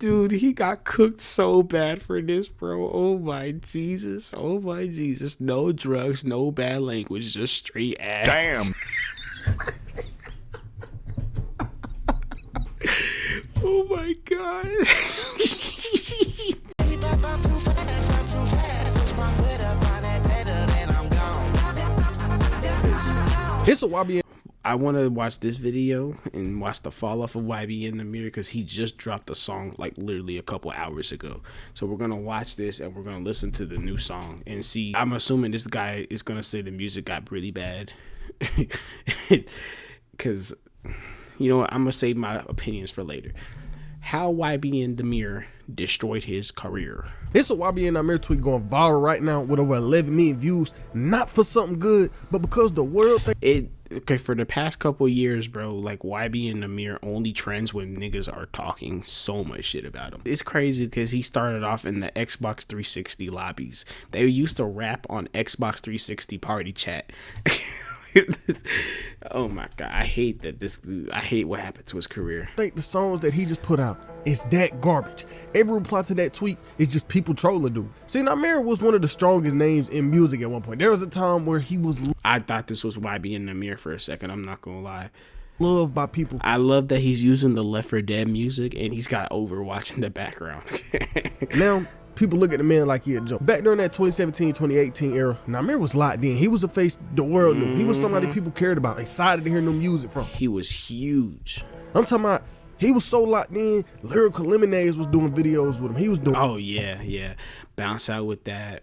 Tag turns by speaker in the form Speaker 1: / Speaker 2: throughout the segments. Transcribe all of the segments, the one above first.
Speaker 1: Dude, he got cooked so bad for this, bro. Oh my Jesus. Oh my Jesus. No drugs, no bad language, just straight ass.
Speaker 2: Damn.
Speaker 1: Oh my God.
Speaker 3: It's a YBN.
Speaker 1: I want to watch this video and watch the fall off of YB in the mirror because he just dropped a song like literally a couple hours ago. So we're going to watch this and we're going to listen to the new song and see. I'm assuming this guy is going to say the music got really bad because, you know what, I'm going to save my opinions for later. How YB in the mirror destroyed his career.
Speaker 3: It's a YB in the mirror tweet going viral right now with over 11 million views. Not for something good, but because the world
Speaker 1: Okay, for the past couple years, bro, like YB in the mirror only trends when niggas are talking so much shit about him. It's crazy because he started off in the Xbox 360 lobbies. They used to rap on Xbox 360 party chat. Oh my God, I hate that this dude, I hate what happened to his career.
Speaker 3: I think the songs that he just put out is that garbage. Every reply to that tweet is just people trolling dude. See, Namir was one of the strongest names in music at one point. There was a time where he was
Speaker 1: I thought this was YB in the mirror for a second, I'm not gonna lie.
Speaker 3: Loved by people.
Speaker 1: I love that he's using the Left 4 Dead music and he's got Overwatch in the background.
Speaker 3: Now people look at the man like he a joke. Back during that 2017, 2018 era, Namir was locked in. He was a face the world knew. He was somebody people cared about, excited to hear new music from.
Speaker 1: He was huge.
Speaker 3: I'm talking about, he was so locked in, Lyrical Lemonades was doing videos with him. He was doing.
Speaker 1: Oh yeah. Bounce Out with that.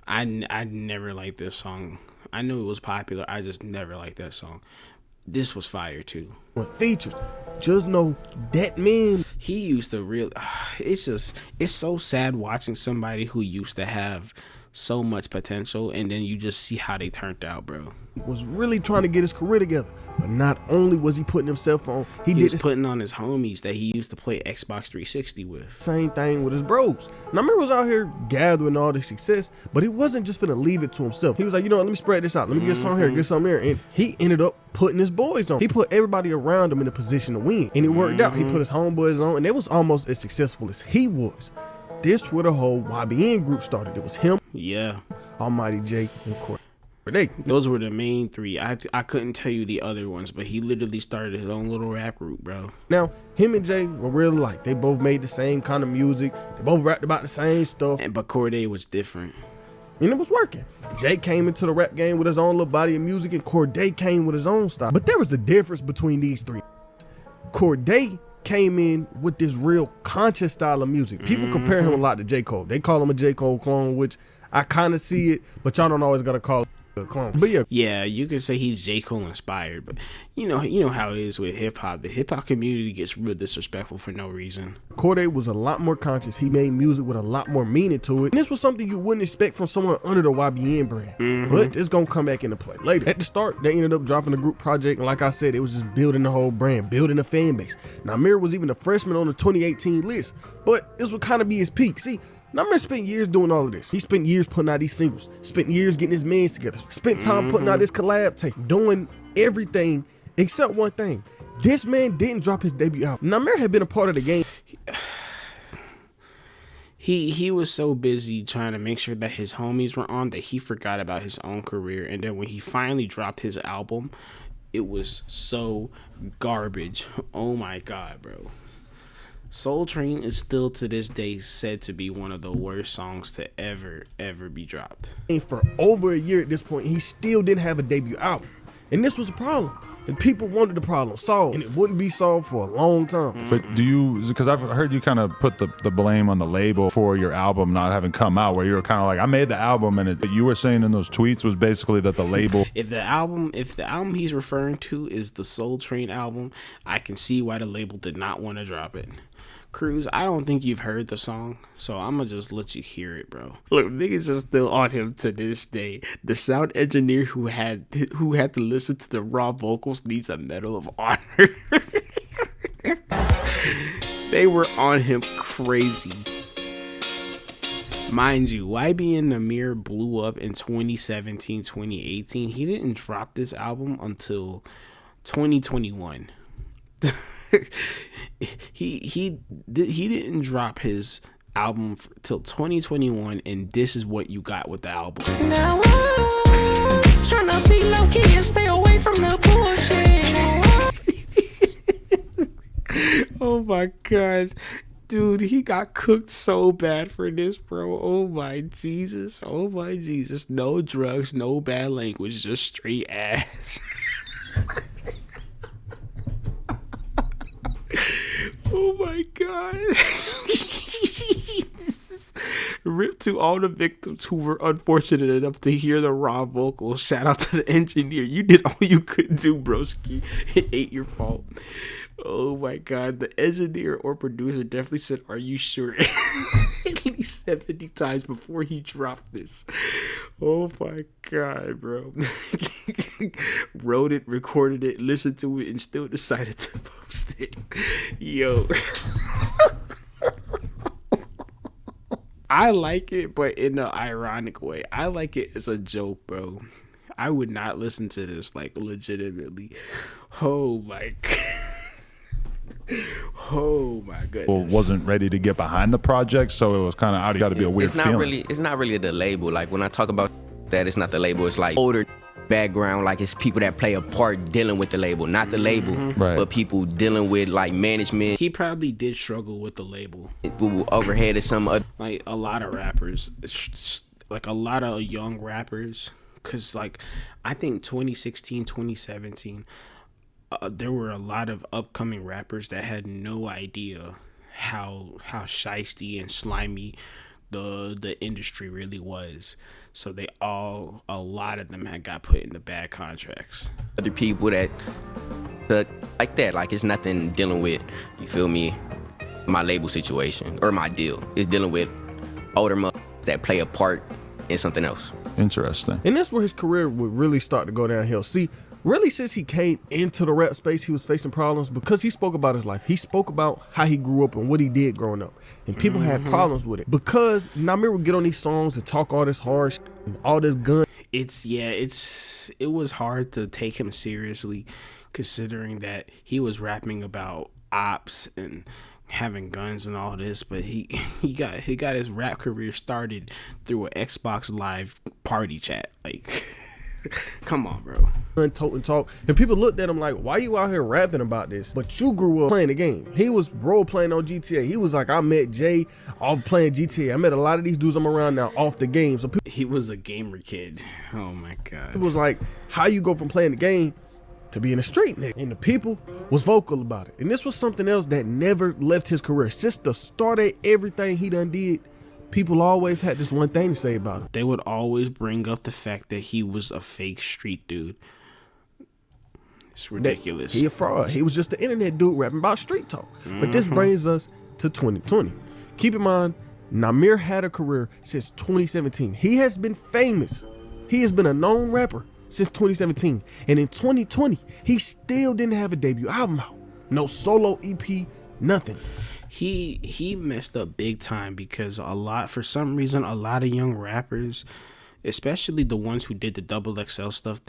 Speaker 1: I never liked this song. I knew it was popular. I just never liked that song. This was fire too.
Speaker 3: Features. Just know that man.
Speaker 1: He used to really. It's so sad watching somebody who used to have so much potential and then you just see how they turned out, bro.
Speaker 3: Was really trying to get his career together, but not only was he putting himself on, he
Speaker 1: was putting on his homies that he used to play Xbox 360 with.
Speaker 3: Same thing with his bros. Namir was out here gathering all this success, but he wasn't just finna leave it to himself. He was like, you know what, let me spread this out. Let me get some here, get some here. And he ended up putting his boys on. He put everybody around him in a position to win. And it worked out. He put his homeboys on, and they was almost as successful as he was. This where the whole YBN group started. It was him,
Speaker 1: yeah,
Speaker 3: Almighty J, and Corey.
Speaker 1: Those were the main three. I couldn't tell you the other ones, but he literally started his own little rap group, bro.
Speaker 3: Now, him and Jay were really like, they both made the same kind of music. They both rapped about the same stuff.
Speaker 1: But Corday was different.
Speaker 3: And it was working. Jay came into the rap game with his own little body of music, and Corday came with his own style. But there was a difference between these three. Corday came in with this real conscious style of music. People compare him a lot to J. Cole. They call him a J. Cole clone, which I kind of see it, but y'all don't always gotta call it a clone. But
Speaker 1: yeah, you can say he's J. Cole inspired, but you know how it is with hip hop. The hip hop community gets real disrespectful for no reason.
Speaker 3: Corday was a lot more conscious. He made music with a lot more meaning to it. And this was something you wouldn't expect from someone under the YBN brand. But it's gonna come back into play later. At the start, they ended up dropping a group project, and like I said, it was just building the whole brand, building a fan base. Now, Namir was even a freshman on the 2018 list, but this would kind of be his peak. See, Namir spent years doing all of this. He spent years putting out these singles, spent years getting his mans together, spent time putting out this collab tape, doing everything except one thing. This man didn't drop his debut album. Namir had been a part of the game.
Speaker 1: He was so busy trying to make sure that his homies were on that he forgot about his own career. And then when he finally dropped his album, it was so garbage. Oh my God, bro. Soul Train is still to this day said to be one of the worst songs to ever be dropped. And
Speaker 3: for over a year at this point, he still didn't have a debut album. And this was a problem. And people wanted the problem solved, and it wouldn't be solved for a long time.
Speaker 2: But do you, because I've heard you kind of put the blame on the label for your album not having come out, where you were kind of like, I made the album, and you were saying in those tweets was basically that the label.
Speaker 1: If the album he's referring to is the Soul Train album, I can see why the label did not want to drop it. Cruz, I don't think you've heard the song, so I'm gonna just let you hear it, bro. Look, niggas are still on him to this day. The sound engineer who had to listen to the raw vocals needs a Medal of Honor. They were on him crazy. Mind you, YB and Namir blew up in 2017, 2018. He didn't drop this album until 2021. he didn't drop his album till 2021, and this is what you got with the album.
Speaker 4: Now I'm tryna be low key and stay away from the bullshit.
Speaker 1: Oh my god, dude, he got cooked so bad for this, bro. Oh my Jesus, no drugs, no bad language, just straight ass. Oh my god. Rip to all the victims who were unfortunate enough to hear the raw vocals. Shout out to the engineer. You did all you could do, broski. It ain't your fault. Oh my god. The engineer or producer definitely said, "Are you sure?" At least 70 times before he dropped this. Oh my god, bro. Wrote it, recorded it, listened to it, and still decided to post it. Yo. I like it, but in an ironic way. I like it as a joke, bro. I would not listen to this, like, legitimately. Oh my god. Oh my goodness.
Speaker 2: Well, wasn't ready to get behind the project, so it was kind of out. Got to be a weird feeling.
Speaker 5: It's not really the label. Like when I talk about that, it's not the label. It's like older background. Like it's people that play a part dealing with the label, not the label,
Speaker 2: Right.
Speaker 5: but people dealing with like management.
Speaker 1: He probably did struggle with the label.
Speaker 5: Who overhead of some other.
Speaker 1: Like a lot of rappers, like a lot of young rappers, because like I think 2016, 2017. There were a lot of upcoming rappers that had no idea how shiesty and slimy the industry really was. So a lot of them had got put into bad contracts.
Speaker 5: Other people that like that, like it's nothing dealing with, you feel me, my label situation or my deal. It's dealing with older that play a part in something else.
Speaker 2: Interesting.
Speaker 3: And that's where his career would really start to go downhill. See, really since he came into the rap space, he was facing problems because he spoke about his life. He spoke about how he grew up and what he did growing up. And people had problems with it because Namir would get on these songs and talk all this hard shit and all this gun.
Speaker 1: It was hard to take him seriously considering that he was rapping about ops and having guns and all this, but he got his rap career started through an Xbox Live party chat. Like, come on, bro.
Speaker 3: Tote and talk, and people looked at him like, "Why you out here rapping about this?" But you grew up playing the game. He was role playing on GTA. He was like, "I met Jay off playing GTA. I met a lot of these dudes I'm around now off the game." So
Speaker 1: He was a gamer kid. Oh my god.
Speaker 3: it was like, how you go from playing the game to being a street nigga? And the people was vocal about it. And this was something else that never left his career. Since the start of everything he done did, people always had this one thing to say about him.
Speaker 1: They would always bring up the fact that he was a fake street dude. It's ridiculous.
Speaker 3: He a fraud. He was just the internet dude rapping about street talk. But this brings us to 2020. Keep in mind, Namir had a career since 2017. He has been famous. He has been a known rapper since 2017. And in 2020, he still didn't have a debut album out. No solo EP, nothing.
Speaker 1: He messed up big time because for some reason, a lot of young rappers, especially the ones who did the XXL stuff,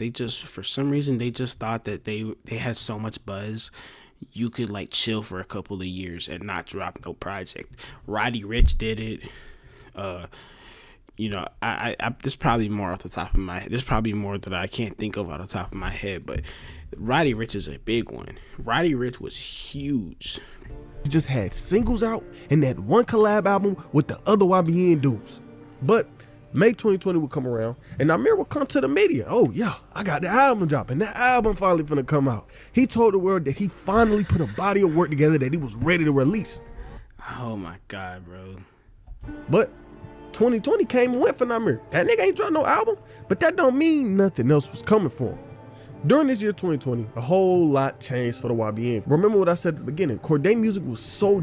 Speaker 1: for some reason, they just thought that they had so much buzz, you could like chill for a couple of years and not drop no project. Roddy Ricch did it. There's probably more off the top of my head. There's probably more that I can't think of off the top of my head, but Roddy Ricch is a big one. Roddy Ricch was huge.
Speaker 3: He just had singles out and that one collab album with the other YBN dudes. But May 2020 would come around and Namir would come to the media. "Oh yeah, I got the album dropping. That album finally finna come out." He told the world that he finally put a body of work together that he was ready to release.
Speaker 1: Oh my god, bro.
Speaker 3: But 2020 came and went for Namir. That nigga ain't dropped no album, but that don't mean nothing else was coming for him. During this year 2020, a whole lot changed for the YBN. Remember what I said at the beginning, Cordae music was so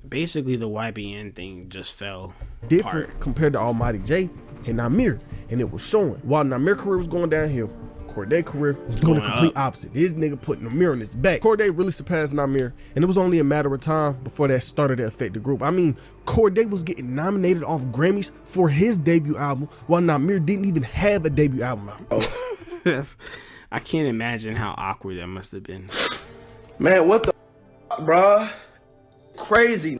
Speaker 1: basically the YBN thing just fell
Speaker 3: different
Speaker 1: apart
Speaker 3: compared to Almighty J and Namir, and it was showing. While Namir's career was going downhill, Cordae's career was doing the complete opposite. This nigga putting Namir on his back. Cordae really surpassed Namir, and it was only a matter of time before that started to affect the group. I mean, Cordae was getting nominated off Grammys for his debut album, while Namir didn't even have a debut album out.
Speaker 1: I can't imagine how awkward that must have been.
Speaker 6: Man, what the fuck, bruh? Crazy.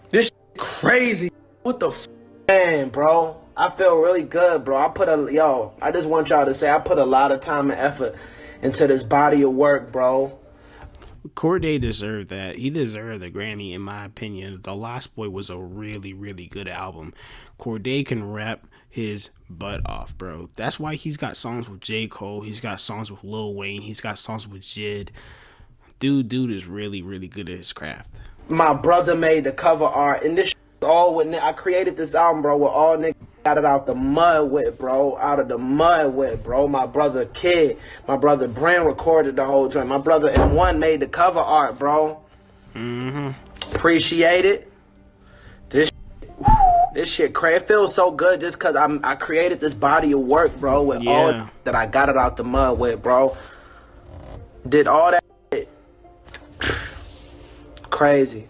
Speaker 6: This crazy. What the fuck? Man, bro. I feel really good, bro. I just want y'all to say I put a lot of time and effort into this body of work, bro.
Speaker 1: Corday deserved that. He deserved the Grammy, in my opinion. The Lost Boy was a really, really good album. Corday can rap his butt off, bro. That's why he's got songs with J. Cole. He's got songs with Lil Wayne. He's got songs with Jid. Dude is really, really good at his craft.
Speaker 6: My brother made the cover art, and this all with I created this album, bro, with all niggas got it out the mud with, bro. Out of the mud with, bro. My brother Kid, my brother Brand recorded the whole joint. My brother M1 made the cover art, bro. Appreciate it. This shit crazy. It feels so good just because I created this body of work, bro, with all that I got it out the mud with, bro. Did all that shit. Crazy.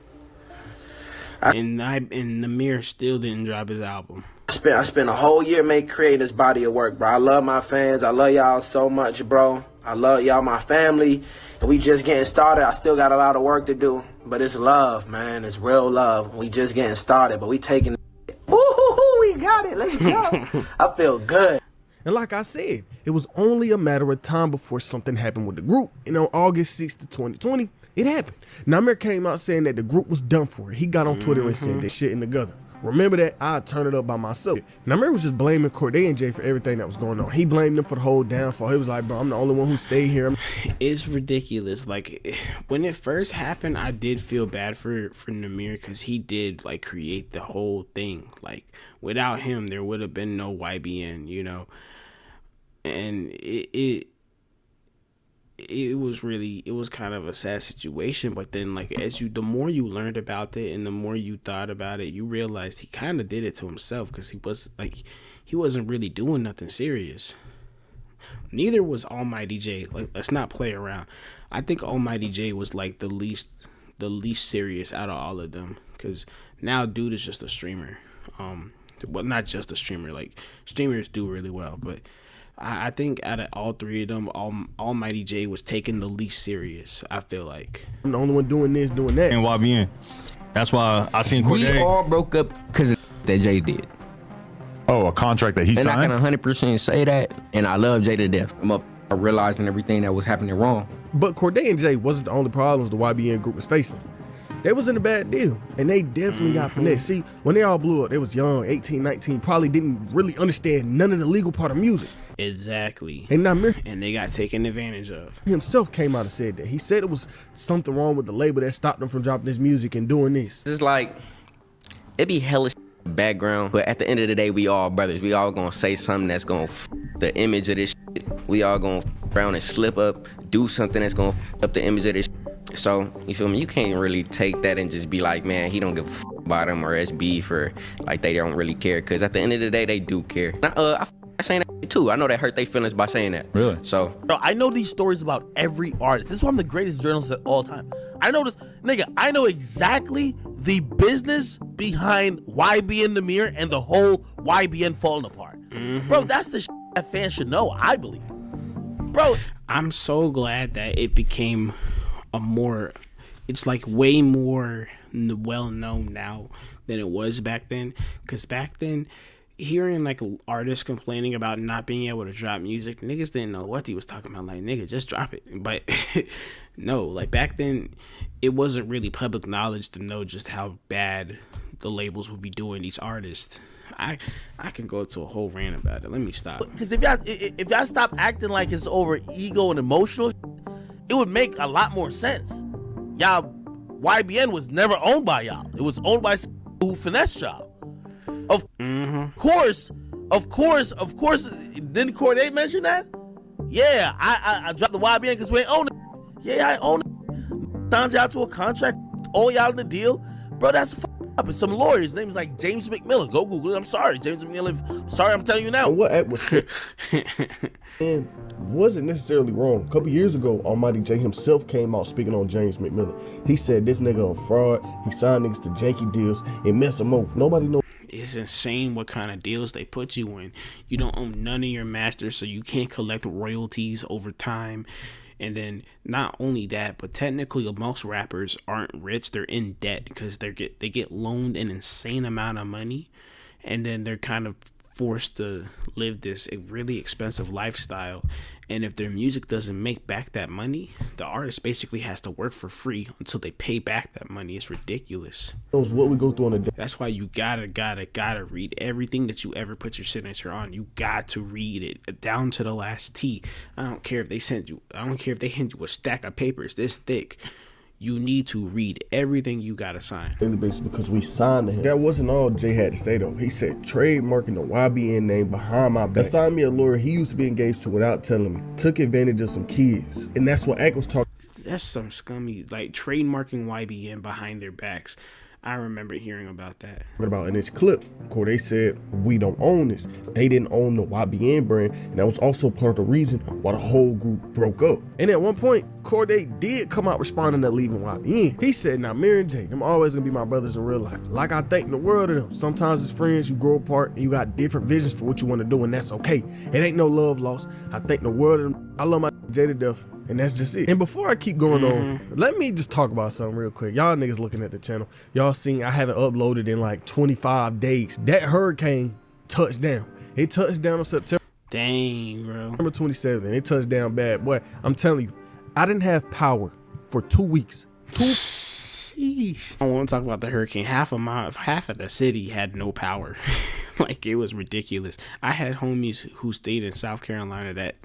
Speaker 1: And Namir still didn't drop his album.
Speaker 6: I spent a whole year creating this body of work, bro. I love my fans. I love y'all so much, bro. I love y'all, my family. And we just getting started. I still got a lot of work to do. But it's love, man. It's real love. We just getting started, but we taking it. Woo-hoo-hoo, we got it. Let's go. I feel good.
Speaker 3: And like I said, it was only a matter of time before something happened with the group. And on August 6th, 2020, it happened. Namir came out saying that the group was done for. He got on Twitter and said that shit in the gutter. Remember that? I'd turn it up by myself. Namir was just blaming Corday and Jay for everything that was going on. He blamed them for the whole downfall. He was like, bro, I'm the only one who stayed here.
Speaker 1: It's ridiculous. Like, when it first happened, I did feel bad for Namir because he did, like, create the whole thing. Like, without him, there would have been no YBN, you know? And it was kind of a sad situation, but then like the more you learned about it and the more you thought about it, you realized he kind of did it to himself because he wasn't really doing nothing serious. Neither was Almighty J. Like, let's not play around. I think Almighty J was like the least serious out of all of them because now dude is just a streamer. Well, not just a streamer. Like, streamers do really well, but I think out of all three of them, Almighty J was taking the least serious, I feel like.
Speaker 3: I'm the only one doing this, doing that.
Speaker 7: And YBN. That's why I seen Corday.
Speaker 5: We all broke up because of that Jay did.
Speaker 2: Oh, a contract that he signed?
Speaker 5: And I can 100% say that, and I love Jay to death. I realizing everything that was happening wrong.
Speaker 3: But Corday and Jay wasn't the only problems the YBN group was facing. They was in a bad deal, and they definitely got finessed. See, when they all blew up, they was young, 18, 19, probably didn't really understand none of the legal part of music.
Speaker 1: Exactly.
Speaker 3: And Namir
Speaker 1: they got taken advantage of.
Speaker 3: himself came out and said that. He said it was something wrong with the label that stopped him from dropping his music and doing this.
Speaker 5: It's like, it be hella background, but at the end of the day, we all brothers. We all gonna say something that's gonna the image of this shit. We all gonna around and slip up, do something that's gonna up the image of this shit. So, you feel me? You can't really take that and just be like, man, he don't give a about him or SB for, like, they don't really care. Because at the end of the day, they do care. I saying that too. I know that hurt their feelings by saying that.
Speaker 2: Really?
Speaker 5: So.
Speaker 8: Bro, I know these stories about every artist. This is why I'm the greatest journalist of all time. I know this, nigga, I know exactly the business behind YBN Namir and the whole YBN falling apart. Bro, that's the shit that fans should know, I believe. Bro.
Speaker 1: I'm so glad that it became it's like way more well known now than it was back then. Because back then, hearing like artists complaining about not being able to drop music, niggas didn't know what he was talking about. Like, nigga, just drop it. But no, like back then, it wasn't really public knowledge to know just how bad the labels would be doing these artists. I can go to a whole rant about it. Let me stop.
Speaker 8: Because if y'all stop acting like it's over ego and emotional, it would make a lot more sense. Y'all, YBN was never owned by y'all. It was owned by who finessed y'all. Of course. Didn't Corday mention that? Yeah, I dropped the YBN because we ain't own it. Yeah, I own it. Signed y'all to a contract, all y'all in the deal. Bro, that's up. It's some lawyers. His name is like James McMillan. Go Google it. I'm sorry, James McMillan. Sorry, I'm telling you now.
Speaker 3: And what Act was said and wasn't necessarily wrong. A couple years ago, Almighty J himself came out speaking on James McMillan. He said this nigga a fraud. He signed niggas to janky deals and mess them over. Nobody knows.
Speaker 1: It's insane what kind of deals they put you in. You don't own none of your masters, so you can't collect royalties over time. And then not only that, but technically most rappers aren't rich. They're in debt because they get loaned an insane amount of money, and then they're kind of forced to live this really expensive lifestyle. And if their music doesn't make back that money, the artist basically has to work for free until they pay back that money. It's ridiculous.
Speaker 3: Knows what we go through on a day.
Speaker 1: That's why you gotta read everything that you ever put your signature on. You got to read it down to the last T. I don't care if they hand you a stack of papers this thick. You need to read everything you gotta sign.
Speaker 3: Daily basis because we signed to him. That wasn't all Jay had to say though. He said trademarking the YBN name behind my back. Assigned me a lawyer he used to be engaged to without telling me. Took advantage of some kids. And that's what Ack was talking.
Speaker 1: That's some scummy, like trademarking YBN behind their backs. I remember hearing about that.
Speaker 3: About in this clip, Corday said, we don't own this. They didn't own the YBN brand, and that was also part of the reason why the whole group broke up. And at one point, Corday did come out responding to leaving YBN. He said, now Mary and Jay, them always gonna be my brothers in real life. Like I think the world of them. Sometimes as friends, you grow apart and you got different visions for what you want to do, and that's okay. It ain't no love lost. I think the world of them. I love my Jay to death, and that's just it. And before I keep going on, let me just talk about something real quick. Y'all niggas looking at the channel, y'all seen I haven't uploaded in like 25 days. That hurricane touched down. It touched down on September.
Speaker 1: Dang, bro.
Speaker 3: September 27th. It touched down bad. Boy, I'm telling you, I didn't have power for 2 weeks.
Speaker 1: Sheesh. I want to talk about the hurricane. Half of the city had no power. Like, it was ridiculous. I had homies who stayed in South Carolina that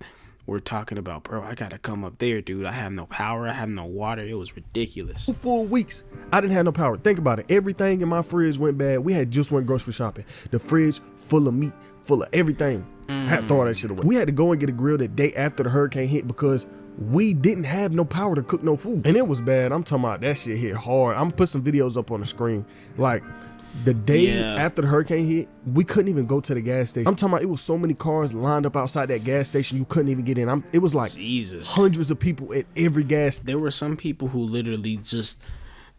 Speaker 1: were talking about, bro, I gotta come up there, dude. I have no power. I have no water. It was ridiculous.
Speaker 3: 2 full weeks, I didn't have no power. Think about it. Everything in my fridge went bad. We had just went grocery shopping. The fridge full of meat, full of everything. Had to throw all that shit away. We had to go and get a grill the day after the hurricane hit because we didn't have no power to cook no food. And it was bad. I'm talking about that shit hit hard. I'm gonna put some videos up on the screen. Like, the day after the hurricane hit, we couldn't even go to the gas station. I'm talking about it was so many cars lined up outside that gas station you couldn't even get in. It was like hundreds of people at every gas station.
Speaker 1: There were some people who literally just,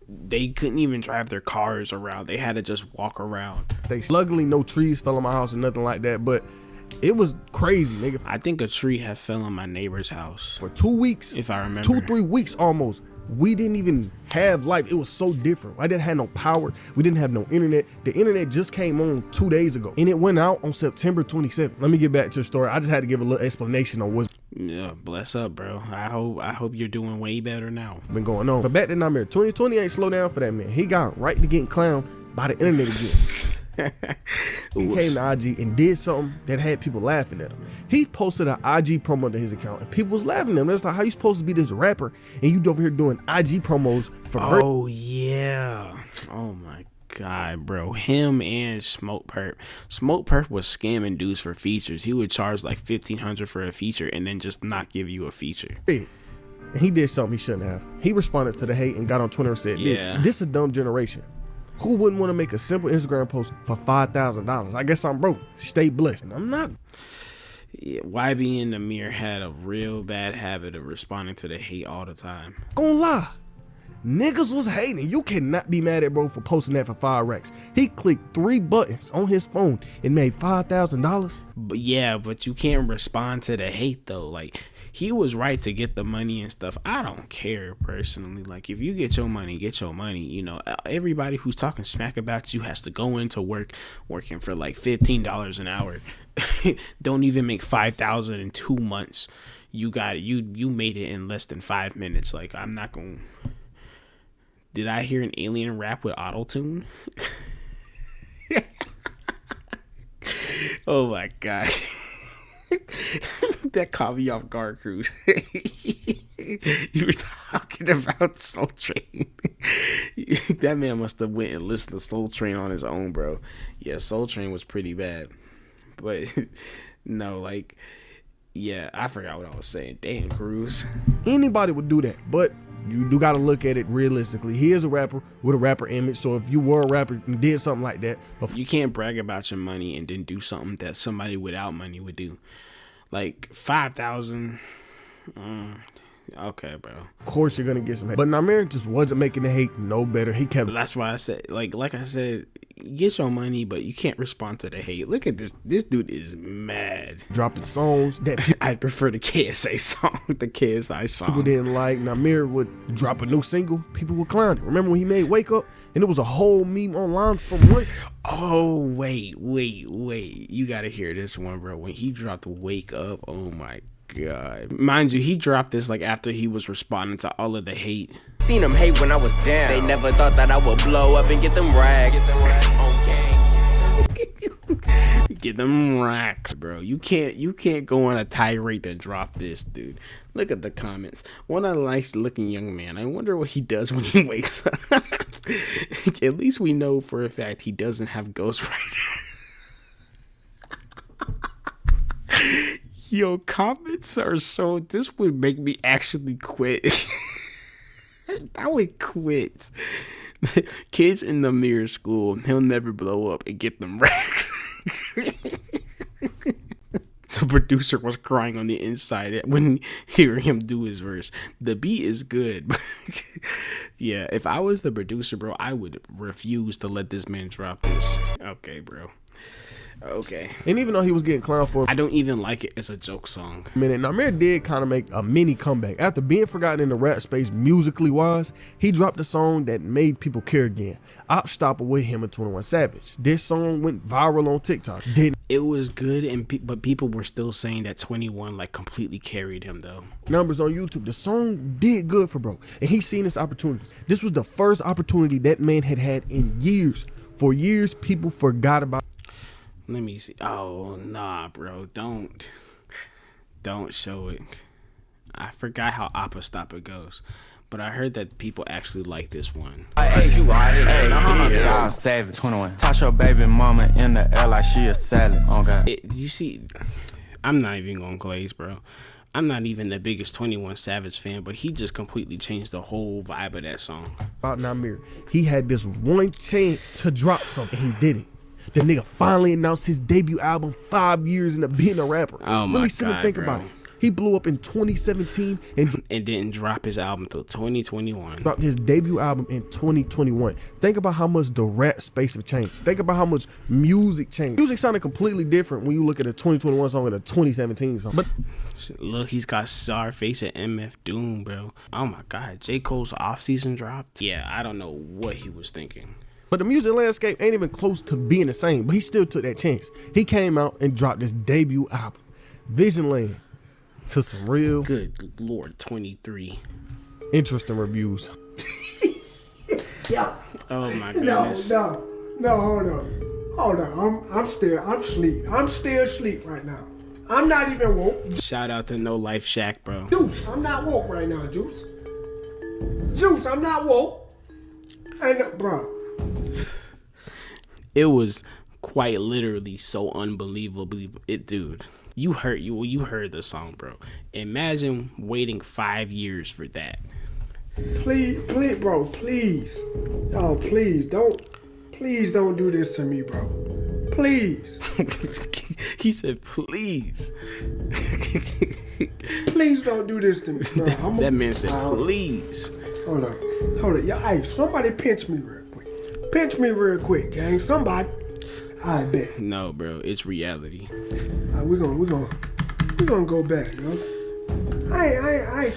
Speaker 1: they couldn't even drive their cars around. They had to just walk around.
Speaker 3: Luckily, no trees fell on my house or nothing like that, but it was crazy, nigga.
Speaker 1: I think a tree had fell on my neighbor's house.
Speaker 3: For 2 weeks,
Speaker 1: if I remember.
Speaker 3: 2-3 weeks almost. We didn't even have life. It was so different. I didn't have no power. We didn't have no internet. The internet just came on 2 days ago, and it went out on September 27th. Let me get back to the story. I just had to give a little explanation on what's
Speaker 1: bless up, bro. I hope you're doing way better now.
Speaker 3: Been going on. But back then, I'm here. 2020 ain't slow down for that man. He got right to getting clowned by the internet again. He came to IG and did something that had people laughing at him. He posted an IG promo to his account and people was laughing at him. It's like, how you supposed to be this rapper and you over here doing IG promos for
Speaker 1: Oh yeah. Oh my God, bro. Him and Smoke Perp. Smoke Perp was scamming dudes for features. He would charge like $1,500 for a feature and then just not give you a feature.
Speaker 3: Yeah. And he did something he shouldn't have. He responded to the hate and got on Twitter and said this a dumb generation. Who wouldn't want to make a simple Instagram post for $5,000? I guess I'm broke. Stay blessed. And I'm not.
Speaker 1: Yeah, YB and Amir had a real bad habit of responding to the hate all the time.
Speaker 3: Gonna lie. Niggas was hating. You cannot be mad at bro for posting that for 5 racks. He clicked 3 buttons on his phone and made $5,000.
Speaker 1: But yeah, but you can't respond to the hate though. Like, he was right to get the money and stuff. I don't care personally. Like, if you get your money, get your money. You know, everybody who's talking smack about you has to go into work working for like $15 an hour. Don't even make $5,000 in 2 months. You got it. You made it in less than 5 minutes. Like, I'm not gonna. Did I hear an alien rap with auto-tune? Oh my God. That caught me off guard, Cruz. You were talking about Soul Train. That man must have went and listened to Soul Train on his own, bro. Yeah, Soul Train was pretty bad. But no, like, yeah, I forgot what I was saying. Damn, Cruz.
Speaker 3: Anybody would do that, but you do got to look at it realistically. He is a rapper with a rapper image, so if you were a rapper and did something like that,
Speaker 1: you can't brag about your money and then do something that somebody without money would do. Like 5,000. Okay, bro.
Speaker 3: Of course you're gonna get some hate, but Namir just wasn't making the hate no better. He kept.
Speaker 1: That's why I said, like I said, get your money, but you can't respond to the hate. Look at this. This dude is mad.
Speaker 3: Dropping songs that
Speaker 1: I prefer the KSA song, the KSI song.
Speaker 3: people didn't like. Namir would drop a new single, people would clown it. Remember when he made Wake Up? And it was a whole meme online for months.
Speaker 1: Oh, wait. You gotta hear this one, bro. When he dropped Wake Up, oh my God. Mind you, he dropped this like after he was responding to all of the hate.
Speaker 5: Seen them hate when I was down. They never thought that I would blow up and get them rags.
Speaker 1: Get them racks, bro. You can't go on a tirade to drop this, dude. Look at the comments. What a nice looking young man. I wonder what he does when he wakes up. At least we know for a fact he doesn't have ghostwriter. Yo, comments are so. This would make me actually quit. I would quit. Kids in the mirror school, he'll never blow up and get them racks. The producer was crying on the inside when hearing him do his verse. The beat is good. Yeah, if I was the producer, bro, I would refuse to let this man drop this. Okay, bro. Okay.
Speaker 3: And even though he was getting clowned for
Speaker 1: I don't even like it as a joke song.
Speaker 3: a minute, Namir did kind of make a mini comeback. After being forgotten in the rap space musically wise, he dropped a song that made people care again. Op Stopper with him and 21 Savage. This song went viral on TikTok.
Speaker 1: It was good, but people were still saying that 21 like completely carried him though.
Speaker 3: Numbers on YouTube. The song did good for bro, and he seen this opportunity. This was the first opportunity that man had had in years. For years, people forgot about.
Speaker 1: Let me see. Oh nah, bro, don't show it. I forgot how Appa Stopper goes, but I heard that people actually like this one.
Speaker 9: I'm savage. 21. Touch your baby mama in the air like she a salad. Okay.
Speaker 1: You see, I'm not even going glaze, bro. I'm not even the biggest 21 Savage fan, but he just completely changed the whole vibe of that song.
Speaker 3: About Namir, he had this one chance to drop something. He did it. The nigga finally announced his debut album 5 years into being a rapper.
Speaker 1: Oh my
Speaker 3: really sit and
Speaker 1: God,
Speaker 3: think
Speaker 1: bro.
Speaker 3: about it. He blew up in 2017 and
Speaker 1: didn't drop his album till 2021.
Speaker 3: dropped his debut album in 2021. Think about how much the rap space have changed. Think about how much music changed. Music sounded completely different when you look at a 2021 song and a 2017 song. But
Speaker 1: look, he's got Starface and MF Doom, bro. Oh my God, J. Cole's off-season dropped. Yeah, I don't know what he was thinking.
Speaker 3: But the music landscape ain't even close to being the same. But he still took that chance. He came out and dropped his debut album, Vision Land, to some real
Speaker 1: Good Lord, 23.
Speaker 3: interesting reviews.
Speaker 10: Yeah.
Speaker 1: Oh my goodness.
Speaker 10: No, hold on. I'm asleep. I'm still asleep right now. I'm not even woke.
Speaker 1: Shout out to No Life Shack, bro.
Speaker 10: Juice, I'm not woke right now, Juice. Juice, I'm not woke. And bro,
Speaker 1: It was quite literally so unbelievably dude. You heard the song, bro. Imagine waiting 5 years for that.
Speaker 10: please, bro, please. Oh, please don't do this to me, bro. Please.
Speaker 1: He said, please.
Speaker 10: Please don't do this to me, bro.
Speaker 1: That man said, please.
Speaker 10: Hold on. Yo, hey, somebody pinch me real quick. Pinch me real quick, gang. Somebody. I bet.
Speaker 1: No, bro, it's reality.
Speaker 10: We're gonna go back, yo. I.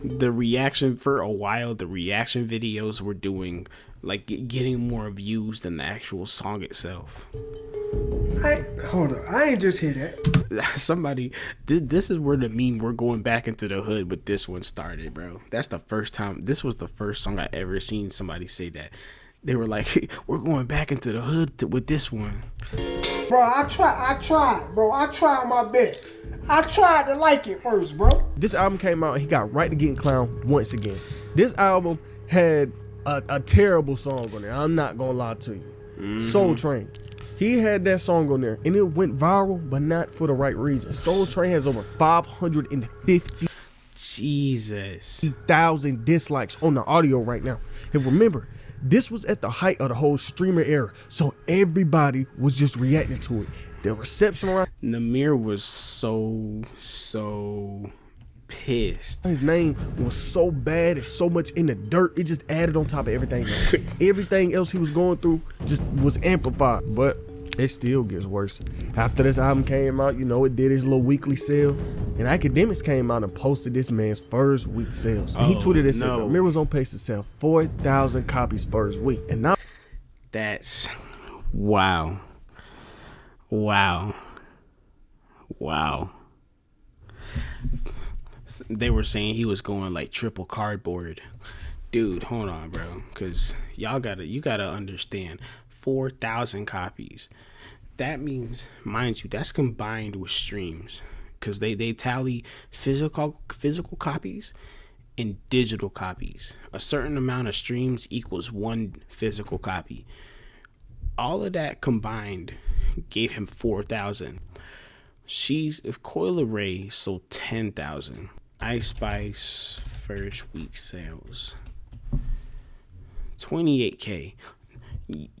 Speaker 1: The reaction for a while, the reaction videos were doing like getting more views than the actual song itself.
Speaker 10: Hold on. I ain't just hear that.
Speaker 1: Somebody, this is where the meme "we're going back into the hood" with this one started, bro. That's the first time. This was the first song I ever seen somebody say that. They were like, "We're going back into the hood with this one."
Speaker 10: Bro, I tried, bro. I tried my best. I tried to like it first, bro.
Speaker 3: This album came out and he got right to getting clowned once again. This album had a terrible song on there. I'm not gonna lie to you. Soul Train. He had that song on there and it went viral, but not for the right reason. Soul Train has over 550,000 dislikes on the audio right now. And remember, this was at the height of the whole streamer era, so everybody was just reacting to it. The reception around
Speaker 1: Namir was so pissed.
Speaker 3: His name was so bad and so much in the dirt, it just added on top of everything else. Everything else he was going through just was amplified, but it still gets worse. After this album came out, you know, it did his little weekly sale, and Academics came out and posted this man's first week sales. And he tweeted and said, Amir was on pace to sell 4,000 copies first week, and now
Speaker 1: that's wow. They were saying he was going like triple cardboard. Dude, hold on, bro, because you gotta understand, 4,000 copies. That means, mind you, that's combined with streams, because they tally physical copies and digital copies. A certain amount of streams equals one physical copy. All of that combined gave him 4,000. Coil Ray sold 10,000. Ice Spice first week sales 28K.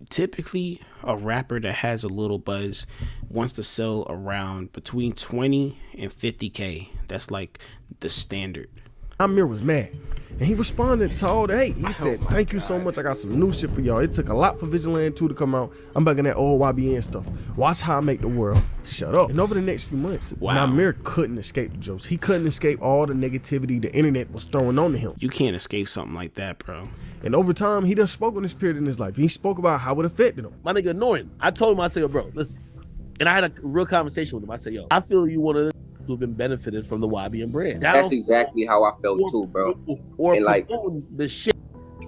Speaker 1: Typically, a rapper that has a little buzz wants to sell around between 20 and 50K. That's like the standard.
Speaker 3: Amir was mad, and he responded to all the hate. He said, thank you so much, I got some new shit for y'all. It took a lot for Vigilante 2 to come out. I'm back in that old YBN stuff. Watch how I make the world shut up. And over the next few months, Amir couldn't escape the jokes. He couldn't escape all the negativity the internet was throwing on him.
Speaker 1: You can't escape something like that, bro.
Speaker 3: And over time, he done spoke on this period in his life. He spoke about how it affected him.
Speaker 8: My nigga annoying. I told him, I said, yo, bro, listen. And I had a real conversation with him. I said, yo, I feel you want to have been benefited from the YBN brand.
Speaker 5: That's exactly how I felt too, bro.
Speaker 8: Or
Speaker 5: and
Speaker 8: promoting the shit,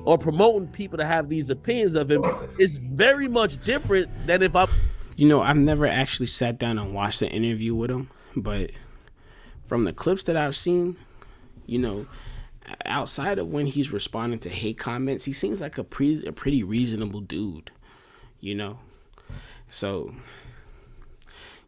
Speaker 8: or promoting people to have these opinions of him is very much different than if I.
Speaker 1: You know, I've never actually sat down and watched the interview with him, but from the clips that I've seen, you know, outside of when he's responding to hate comments, he seems like a pretty reasonable dude, you know. So,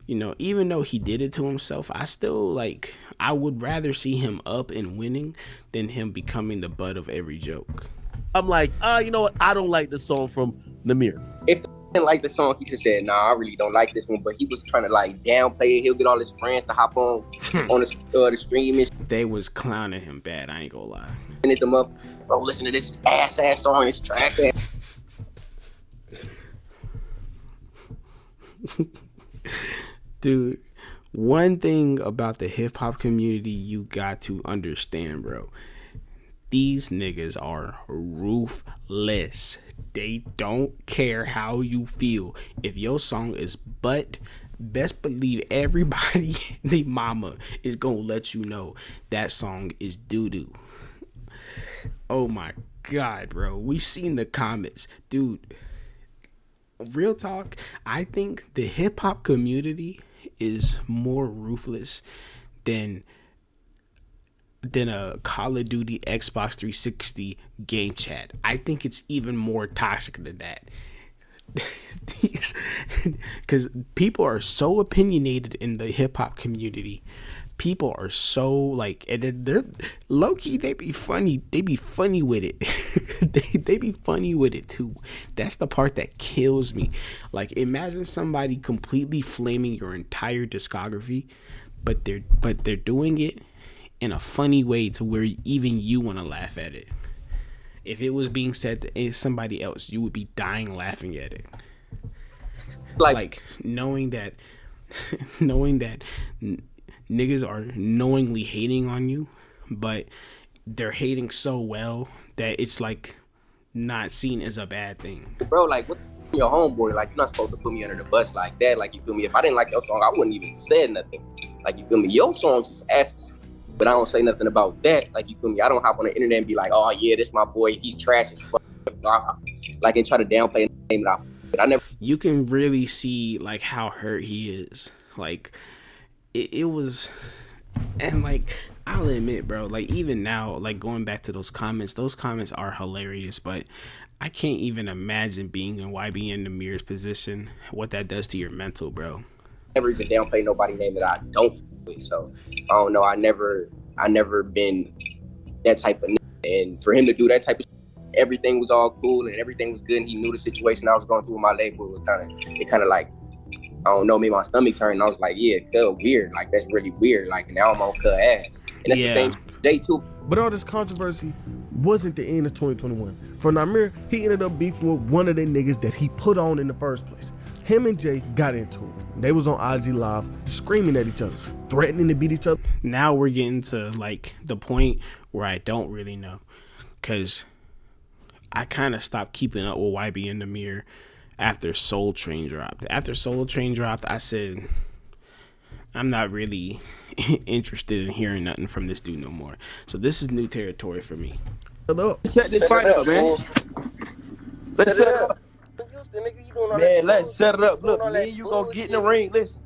Speaker 1: you know, even though he did it to himself, I would rather see him up and winning than him becoming the butt of every joke.
Speaker 8: I'm like, you know what? I don't like the song from Namir.
Speaker 5: If he didn't like the song, he could have said, nah, I really don't like this one. But he was trying to like downplay it. He'll get all his friends to hop on the stream.
Speaker 1: They was clowning him bad, I ain't gonna lie.
Speaker 5: And hit them up, bro, listen to this ass song, this trash ass.
Speaker 1: Dude, one thing about the hip hop community you got to understand, bro. These niggas are ruthless. They don't care how you feel. If your song is best believe everybody and their mama is gonna let you know that song is doo-doo. Oh my God, bro. We seen the comments. Dude, real talk, I think the hip hop community is more ruthless than a Call of Duty Xbox 360 game chat. I think it's even more toxic than that. Because people are so opinionated in the hip hop community. People are so like, and they're low key. They be funny. They be funny with it. they be funny with it too. That's the part that kills me. Like, imagine somebody completely flaming your entire discography, but they're doing it in a funny way to where even you want to laugh at it. If it was being said to somebody else, you would be dying laughing at it. Like knowing that niggas are knowingly hating on you, but they're hating so well that it's like not seen as a bad thing.
Speaker 5: Bro, like, what your homeboy? Like, you're not supposed to put me under the bus like that. Like, you feel me? If I didn't like your song, I wouldn't even say nothing. Like, you feel me? Your songs is ass, but I don't say nothing about that. Like, you feel me? I don't hop on the internet and be like, oh yeah, this my boy, he's trash as fuck. Like, and try to downplay the name that I never.
Speaker 1: You can really see like how hurt he is. Like, it was, and like, I'll admit, bro, like, even now, like, going back to those comments are hilarious, but I can't even imagine being in YBN Namir's position, what that does to your mental, bro.
Speaker 5: Never even downplay nobody name that I don't with, so I don't know. I never been that type of nigga. And for him to do that type of shit, everything was all cool and everything was good, and he knew the situation I was going through with my label. It kind of like, I don't know, made my stomach turn, and I was like, yeah, it felt weird. Like, that's really weird. Like, now I'm on cut ass. And that's
Speaker 1: Yeah.
Speaker 5: the same day too.
Speaker 3: But all this controversy wasn't the end of 2021. For Namir, he ended up beefing with one of the niggas that he put on in the first place. Him and Jay got into it. They was on IG Live screaming at each other, threatening to beat each other.
Speaker 1: Now we're getting to like the point where I don't really know, because I kind of stopped keeping up with YB and Namir after Soul Train dropped. After Soul Train dropped, I said, I'm not really interested in hearing nothing from this dude no more. So this is new territory for me.
Speaker 11: Set this fight up, man. Let's set it up. Man, let's set it up. Look, me and you gonna get in the ring. Listen,